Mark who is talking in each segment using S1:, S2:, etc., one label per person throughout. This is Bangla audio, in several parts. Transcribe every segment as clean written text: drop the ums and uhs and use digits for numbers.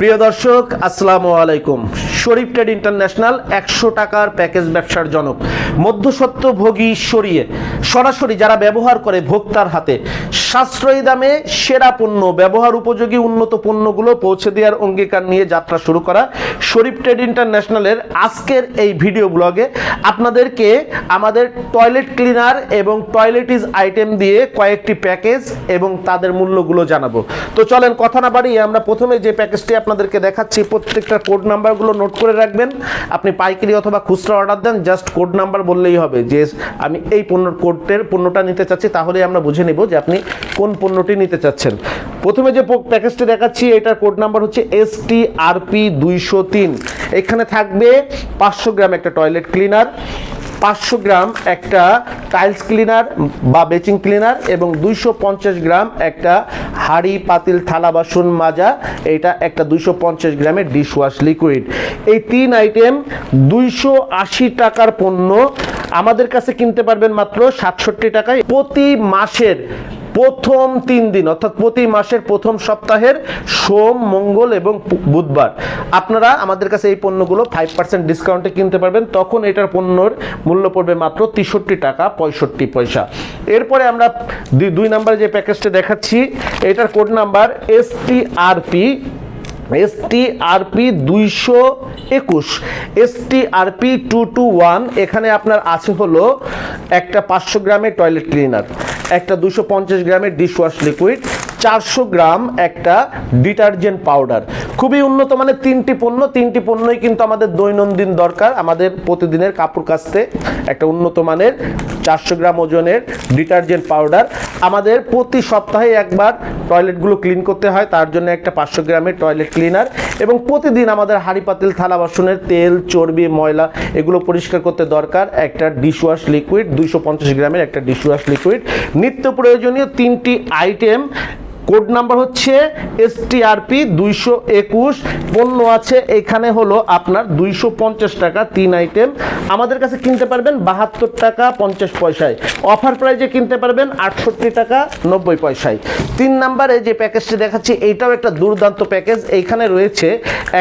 S1: প্রিয় দর্শক আসসালামু আলাইকুম। শরীফ ট্রেড ইন্টারন্যাশনাল 100 টাকার প্যাকেজ ব্যবসার জনক, মধ্যস্বত্বভোগী সরিয়ে সরাসরি যারা ব্যবহার করে ভোক্তার হাতে সাশ্রয়ী দামে সেরা পণ্য, ব্যবহার উপযোগী উন্নত পণ্যগুলো পৌঁছে দেওয়ার অঙ্গীকার নিয়ে যাত্রা শুরু করা শরীফ ট্রেড ইন্টারন্যাশনালের আজকের এই ভিডিও ব্লগে আপনাদেরকে আমাদের টয়লেট ক্লিনার এবং টয়লেটিজ আইটেম দিয়ে কয়েকটি প্যাকেজ এবং তাদের মূল্যগুলো জানাবো। তো চলেন কথা না বাড়িয়ে আমরা প্রথমে যে প্যাকেজটি আপনাদেরকে দেখাচ্ছি, প্রত্যেকটা কোড নাম্বারগুলো নোট করে রাখবেন। আপনি পাইকারি অথবা খুচরা অর্ডার দেন, জাস্ট কোড নাম্বার বললেই হবে যে আমি এই পণ্যটা নিতে চাচ্ছি, তাহলে আমরা বুঝে নিব যে আপনি কোন পণ্যটি নিতে চাচ্ছেন। প্রথমে যে প্যাকেজটি দেখাচ্ছি এটার কোড নাম্বার হচ্ছে STRP 203। এখানে থাকবে 500 গ্রাম একটা টয়লেট ক্লিনার, 500 গ্রাম একটা টাইলস ক্লিনার বা বেচিং ক্লিনার এবং 250 গ্রাম একটা হাঁড়ি পাতিল থালা বাসন মাজা, এটা একটা 250 গ্রামের ডিশ ওয়াশ লিকুইড। এই 3 আইটেম 280 টাকার পণ্য আমাদের কাছে কিনতে পারবেন মাত্র 67 টাকায়। প্রতি মাসের প্রথম 3 দিন অর্থাৎ প্রতি মাসের প্রথম সপ্তাহের সোম, মঙ্গল এবং বুধবার আপনারা আমাদের কাছে এই পণ্যগুলো 5% ডিসকাউন্টে কিনতে পারবেন। তখন এটার পণ্যর মূল্য পড়বে মাত্র 63 টাকা 65 পয়সা। এরপরে আমরা 2 নম্বরে যে প্যাকেজটা দেখাচ্ছি এটার কোড নাম্বার STRP 221, STRP 221। এখানে আপনার আছে হলো একটা 500 গ্রামের টয়লেট ক্লিনার, একটা 250 গ্রামের ডিশওয়াশ লিকুইড, 400 গ্রাম একটা ডিটারজেন্ট পাউডার। খুবই উন্নত মানের 3টি পণ্যই কিন্তু আমাদের দৈনন্দিন দরকার। আমাদের প্রতিদিনের কাপড় কাচতে একটা উন্নত মানের 400 গ্রাম ওজনের ডিটারজেন্ট পাউডার। আমাদের প্রতি সপ্তাহে একবার টয়লেটগুলো ক্লিন করতে হয়, তার জন্য একটা 500 গ্রামের টয়লেট ক্লিনার এবং প্রতিদিন আমাদের হাঁড়ি পাতিল থালা বাসনের তেল চর্বি ময়লা এগুলো পরিষ্কার করতে দরকার একটা ডিশওয়াশ লিকুইড, 250 গ্রামের একটা ডিশওয়াশ লিকুইড। নিত্য প্রয়োজনীয় 3টি আইটেম, কোড নাম্বার হচ্ছে STRP 221। পণ্য আছে এখানে হলো আপনার 250 টাকা 3 আইটেম। আমাদের কাছে কিনতে পারবেন 72 টাকা 50 পয়সায়, অফার প্রাইজে কিনতে পারবেন 68 টাকা 90 পয়সায়। 3 নম্বরে যে প্যাকেজটি দেখাচ্ছি এইটাও একটা দুর্দান্ত প্যাকেজ। এইখানে রয়েছে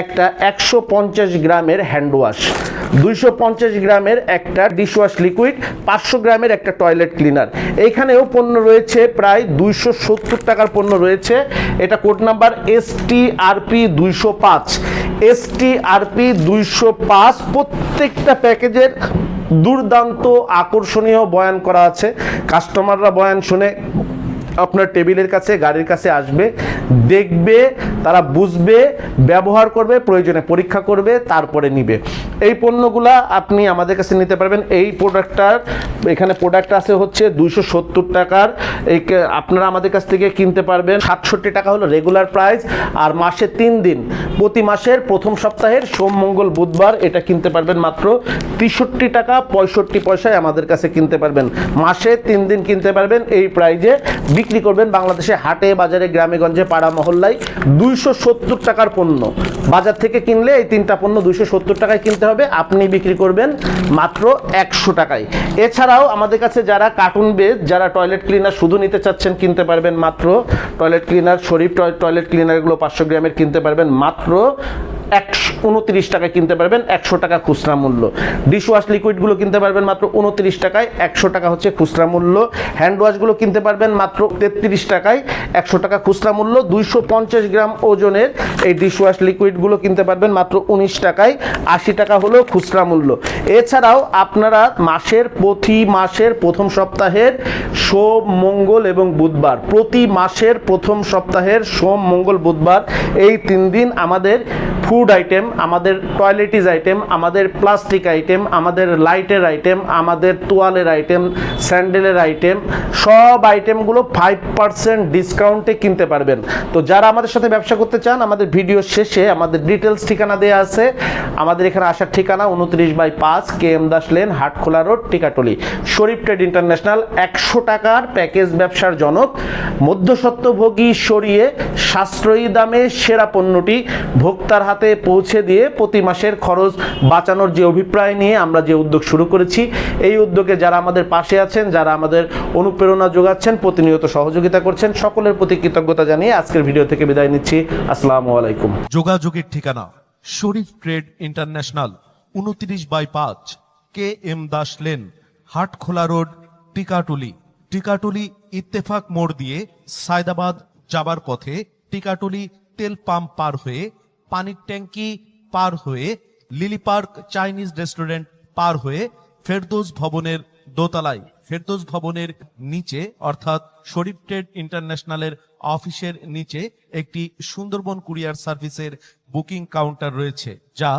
S1: একটা 150 গ্রামের হ্যান্ড ওয়াশ, 250 গ্রামের একটা ডিশওয়াশ লিকুইড, 500 গ্রামের একটা টয়লেট ক্লিনার। এইখানেও পণ্য রয়েছে প্রায় 270 টাকার পণ্য রয়েছে। এটা কোড নাম্বার STRP 205, STRP 205। প্রত্যেকটা প্যাকেজের দুর্দান্ত আকর্ষণীয় বয়ান করা আছে। কাস্টমাররা বয়ান শুনে আপনার টেবিলের কাছে গাড়ির কাছে আসবে, দেখবে, তারা বুঝবে, ব্যবহার করবে, প্রয়োজনে পরীক্ষা করবে, তারপরে নিবে। এই পণ্যগুলা আপনি আমাদের কাছে নিতে পারবেন। এই প্রোডাক্টটার এখানে প্রোডাক্ট আছে হচ্ছে 270 টাকার। এই আপনারা আমাদের কাছ থেকে কিনতে পারবেন। 67 টাকা হলো রেগুলার প্রাইস, আর মাসে 3 দিন প্রতি মাসের প্রথম সপ্তাহের সোম মঙ্গল বুধবার এটা কিনতে পারবেন মাত্র 63 টাকা 65 পয়সায় আমাদের কাছে কিনতে পারবেন। মাসে 3 দিন কিনতে পারবেন এই প্রাইজে। বিক্রি করবেন বাংলাদেশে হাটে বাজারে গ্রামে গঞ্জে পাড়া মহল্লায় 270 টাকার পণ্য। বাজার থেকে কিনলে এই 3টা পণ্য 270 টাকায় কিনতে হবে, আপনি বিক্রি করবেন মাত্র 100 টাকায়। এছাড়াও আমাদের কাছে যারা কার্টুন বেজ, যারা টয়লেট ক্লিনার শুধু নিতে চাচ্ছেন কিনতে পারবেন মাত্র টয়লেট ক্লিনার শরীফ টয়লেট ক্লিনারগুলো 500 গ্রামের কিনতে পারবেন মাত্র 129 টাকায় কিনতে পারবেন, 100 টাকা খুচরা মূল্য। ডিশওয়াশ লিকুইডগুলো কিনতে পারবেন মাত্র 29 টাকায়, 100 টাকা হচ্ছে খুচরা মূল্য। হ্যান্ড ওয়াশগুলো কিনতে পারবেন মাত্র 33 টাকায়, 100 টাকা খুচরা মূল্য। 250 গ্রাম ওজনের এই ডিশওয়াশ লিকুইডগুলো কিনতে পারবেন মাত্র 19 টাকায়, 80 টাকা হলো খুচরা মূল্য। এছাড়াও আপনারা প্রতি মাসের প্রথম সপ্তাহের সোম মঙ্গল এবং বুধবার, প্রতি মাসের প্রথম সপ্তাহের সোম মঙ্গল বুধবার এই 3 দিন আমাদের ফুড আইটেম, আমাদের টয়লেটিজ আইটেম, আমাদের প্লাস্টিক আইটেম, আমাদের লাইটের আইটেম, আমাদের তোয়ালের আইটেম, স্যান্ডেলের আইটেম, সব আইটেমগুলো 5% ডিসকাউন্টে কিনতে পারবেন। তো যারা আমাদের সাথে ব্যবসা করতে চান আমাদের ভিডিও শেষে আমাদের ডিটেলস ঠিকানা দেওয়া আছে। আমাদের এখানে আসার ঠিকানা 29/5 KM Das lane, Hatkhola road, Tikatuli. Sharif trade international 100 টাকার প্যাকেজ ব্যবসার জনক, মধ্যস্বত্বভোগী সরিয়ে সাশ্রয়ী দামে সেরা পণ্যটি ভোক্তার হাতে হাতে পৌঁছে দিয়ে প্রতি মাসের খরচ বাঁচানোর যে অভিপ্রায় নিয়ে আমরা যে উদ্যোগ শুরু করেছি, এই উদ্যোগে যারা আমাদের পাশে আছেন, যারা আমাদের অনুপ্রেরণা যোগাচ্ছেন, প্রতিনিয়ত সহযোগিতা করছেন, সকলের প্রতি কৃতজ্ঞতা জানিয়ে আজকের ভিডিও থেকে বিদায় নিচ্ছি। আসসালামু আলাইকুম।
S2: যোগাযোগের ঠিকানা Sharif trade international, 29/5 KM Das lane, Hatkhola road, Tikatuli. Tikatuli Ittefaq মোড় দিয়ে সায়দাবাদ যাবার পথে টিকাটুলি তেল পাম্প পার হয়ে, পানির ট্যাঙ্কি পার হয়ে, লিলি পার্ক চাইনিজ রেস্টুরেন্ট পার হয়ে ফেরদৌস ভবনের দোতলায়, ফেরদৌস ভবনের নিচে অর্থাৎ শরীফ ট্রেড ইন্টারন্যাশনালের অফিসের নিচে একটি সুন্দরবন কুরিয়ার সার্ভিসের বুকিং কাউন্টার রয়েছে, যা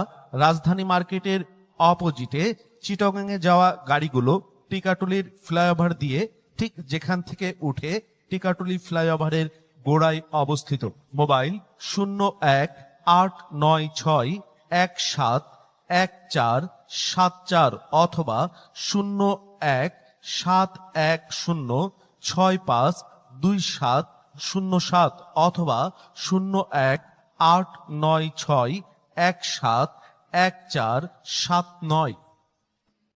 S2: রাজধানী মার্কেটের অপোজিটে চিটাগাংয়ে যাওয়া গাড়িগুলো টিকাটুলির ফ্লাইওভার দিয়ে ঠিক যেখান থেকে উঠে টিকাটুলি ফ্লাইওভারের গোড়ায় অবস্থিত। মোবাইল 0189171474 অথবা 0171065207 অথবা 018961714149।